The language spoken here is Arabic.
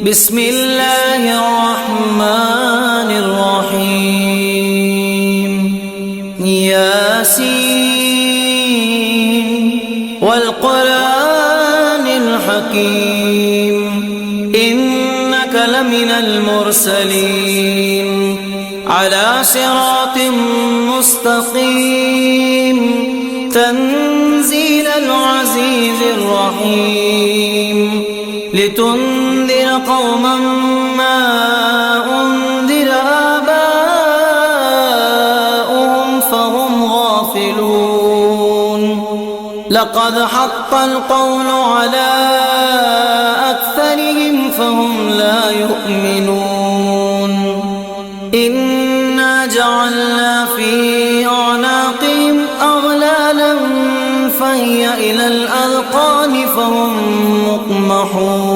بسم الله الرحمن الرحيم ياسين والقرآن الحكيم إنك لمن المرسلين على صراط مستقيم تنزيل العزيز الرحيم لتنذر قوما ما أنذر آباؤهم فهم غافلون لقد حق القول على أكثرهم فهم لا يؤمنون إنا جعلنا في أعناقهم أغلالا فهي إلى الأذقان فهم مقمحون